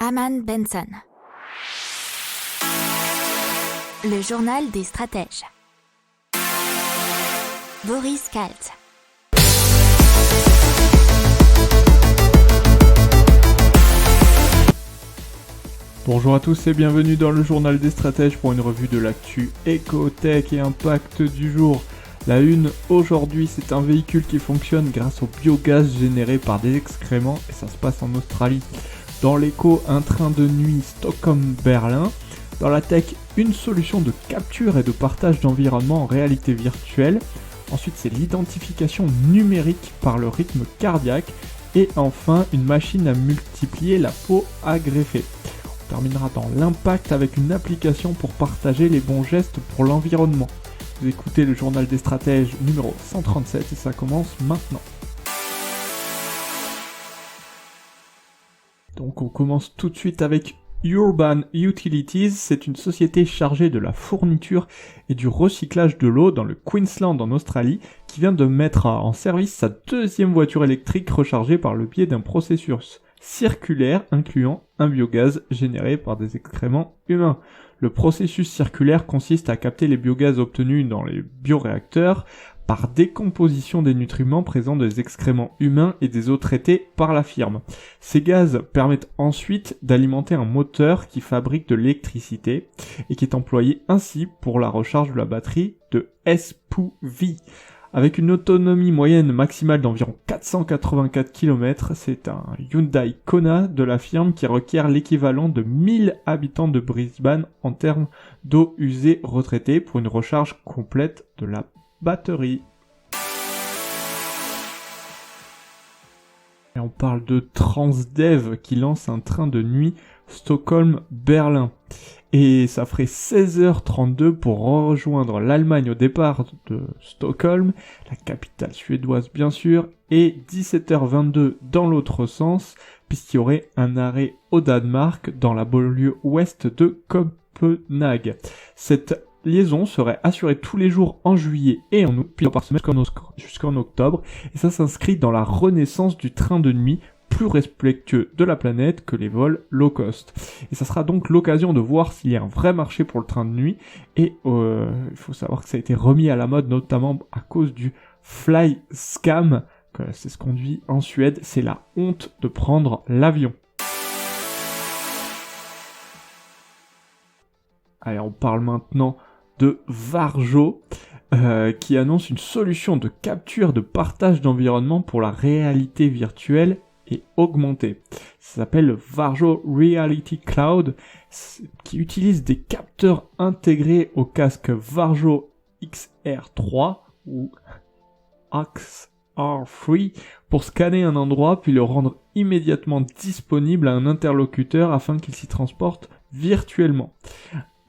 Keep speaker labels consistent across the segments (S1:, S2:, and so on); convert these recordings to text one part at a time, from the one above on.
S1: Aman Benson. Le journal des stratèges. Boris Kalt.
S2: Bonjour à tous et bienvenue dans le journal des stratèges pour une revue de l'actu éco-tech et impact du jour. La une aujourd'hui, c'est un véhicule qui fonctionne grâce au biogaz généré par des excréments et ça se passe en Australie. Dans l'éco, un train de nuit Stockholm-Berlin. Dans la tech, une solution de capture et de partage d'environnement en réalité virtuelle. Ensuite, c'est l'identification numérique par le rythme cardiaque. Et enfin, une machine à multiplier la peau à greffer. On terminera dans l'impact avec une application pour partager les bons gestes pour l'environnement. Vous écoutez le journal des stratèges numéro 137 et ça commence maintenant. Donc on commence tout de suite avec Urban Utilities, c'est une société chargée de la fourniture et du recyclage de l'eau dans le Queensland en Australie qui vient de mettre en service sa deuxième voiture électrique rechargée par le biais d'un processus circulaire incluant un biogaz généré par des excréments humains. Le processus circulaire consiste à capter les biogaz obtenus dans les bioréacteurs par décomposition des nutriments présents dans les excréments humains et des eaux traitées par la firme. Ces gaz permettent ensuite d'alimenter un moteur qui fabrique de l'électricité et qui est employé ainsi pour la recharge de la batterie de SPUV. Avec une autonomie moyenne maximale d'environ 484 km, c'est un Hyundai Kona de la firme qui requiert l'équivalent de 1000 habitants de Brisbane en termes d'eau usée retraitée pour une recharge complète de la batterie. Et on parle de Transdev qui lance un train de nuit Stockholm-Berlin. Et ça ferait 16h32 pour rejoindre l'Allemagne au départ de Stockholm, la capitale suédoise bien sûr, et 17h22 dans l'autre sens, puisqu'il y aurait un arrêt au Danemark dans la banlieue ouest de Copenhague. Cette liaison serait assurée tous les jours en juillet et en août, puis par semaine jusqu'en octobre, et ça s'inscrit dans la renaissance du train de nuit plus respectueux de la planète que les vols low cost. Et ça sera donc l'occasion de voir s'il y a un vrai marché pour le train de nuit, et il faut savoir que ça a été remis à la mode notamment à cause du fly scam, que c'est ce qu'on dit en Suède, c'est la honte de prendre l'avion. Allez, on parle maintenant de Varjo, qui annonce une solution de capture de partage d'environnement pour la réalité virtuelle et augmentée. Ça s'appelle Varjo Reality Cloud, qui utilise des capteurs intégrés au casque Varjo XR3 ou XR3 pour scanner un endroit puis le rendre immédiatement disponible à un interlocuteur afin qu'il s'y transporte virtuellement.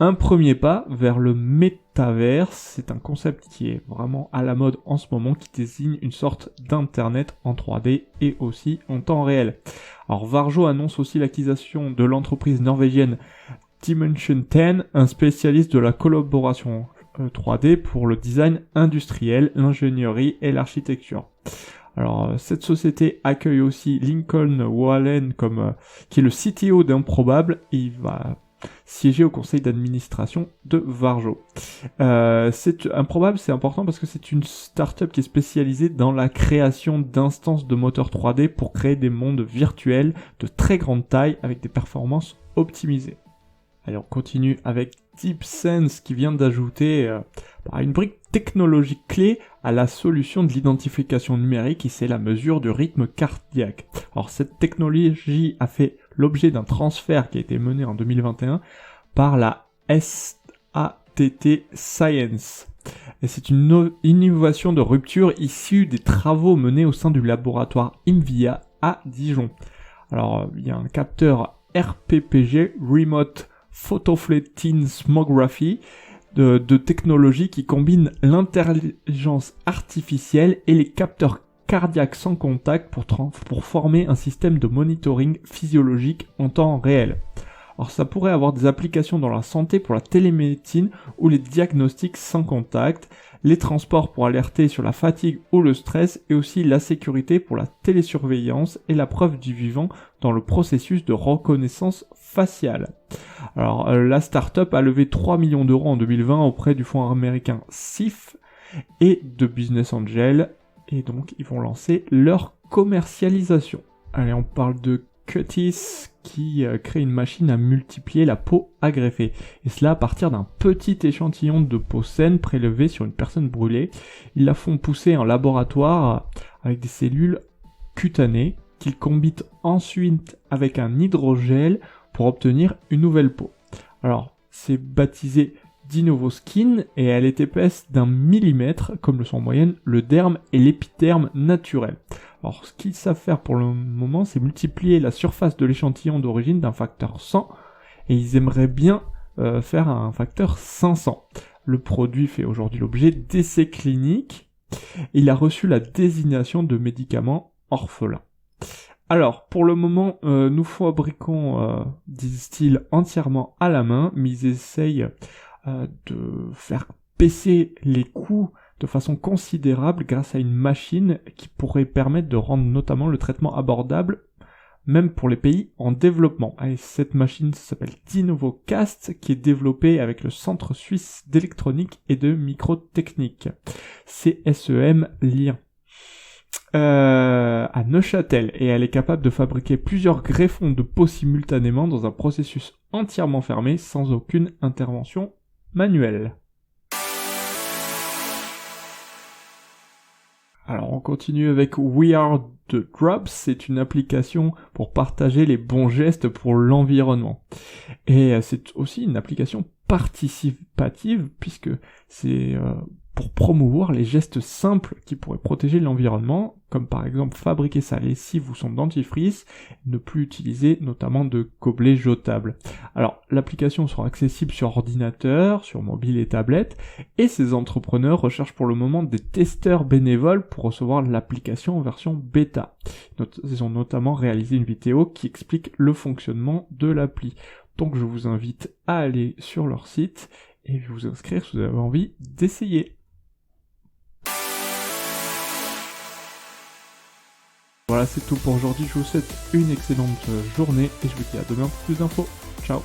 S2: Un premier pas vers le métaverse, c'est un concept qui est vraiment à la mode en ce moment, qui désigne une sorte d'internet en 3D et aussi en temps réel. Alors Varjo annonce aussi l'acquisition de l'entreprise norvégienne Dimension 10, un spécialiste de la collaboration 3D pour le design industriel, l'ingénierie et l'architecture. Alors cette société accueille aussi Lincoln Wallen qui est le CTO d'Improbable et il va siéger au conseil d'administration de Varjo. Improbable, c'est important parce que c'est une start-up qui est spécialisée dans la création d'instances de moteurs 3D pour créer des mondes virtuels de très grande taille avec des performances optimisées. Allez, on continue avec DeepSense qui vient d'ajouter une brique technologique clé à la solution de l'identification numérique et c'est la mesure du rythme cardiaque. Alors cette technologie a fait l'objet d'un transfert qui a été mené en 2021 par la SATT Science. Et c'est une innovation de rupture issue des travaux menés au sein du laboratoire INVIA à Dijon. Alors il y a un capteur RPPG, Remote Photofluorescence de technologie qui combine l'intelligence artificielle et les capteurs cardiaques sans contact pour former un système de monitoring physiologique en temps réel. Alors ça pourrait avoir des applications dans la santé pour la télémédecine ou les diagnostics sans contact, les transports pour alerter sur la fatigue ou le stress et aussi la sécurité pour la télésurveillance et la preuve du vivant dans le processus de reconnaissance faciale. Alors la startup a levé 3 millions d'euros en 2020 auprès du fonds américain SIF et de Business Angel et donc ils vont lancer leur commercialisation. Allez, on parle de Cutis qui crée une machine à multiplier la peau à greffer. Et cela à partir d'un petit échantillon de peau saine prélevée sur une personne brûlée. Ils la font pousser en laboratoire avec des cellules cutanées qu'ils combinent ensuite avec un hydrogel pour obtenir une nouvelle peau. Alors, c'est baptisé d'Innovoskin et elle est épaisse d'1 millimètre, comme le sont en moyenne le derme et l'épiderme naturel. Alors, ce qu'ils savent faire pour le moment, c'est multiplier la surface de l'échantillon d'origine d'un facteur 100, et ils aimeraient bien faire un facteur 500. Le produit fait aujourd'hui l'objet d'essais cliniques. Il a reçu la désignation de médicament orphelin. Alors, pour le moment, nous fabriquons, disent-ils, entièrement à la main, mais ils essayent de faire baisser les coûts de façon considérable grâce à une machine qui pourrait permettre de rendre notamment le traitement abordable, même pour les pays en développement. Et cette machine s'appelle DinovoCast, qui est développée avec le Centre Suisse d'électronique et de microtechnique, CSEM Lyon, à Neuchâtel, et elle est capable de fabriquer plusieurs greffons de peau simultanément dans un processus entièrement fermé, sans aucune intervention manuelle. Alors on continue avec We Are The Drops, c'est une application pour partager les bons gestes pour l'environnement. Et c'est aussi une application participative puisque c'est pour promouvoir les gestes simples qui pourraient protéger l'environnement, comme par exemple fabriquer sa lessive ou son dentifrice, ne plus utiliser notamment de gobelets jetables. Alors l'application sera accessible sur ordinateur, sur mobile et tablette, et ces entrepreneurs recherchent pour le moment des testeurs bénévoles pour recevoir l'application en version bêta. Ils ont notamment réalisé une vidéo qui explique le fonctionnement de l'appli. Donc je vous invite à aller sur leur site et vous inscrire si vous avez envie d'essayer. Voilà, c'est tout pour aujourd'hui. Je vous souhaite une excellente journée et je vous dis à demain pour plus d'infos. Ciao.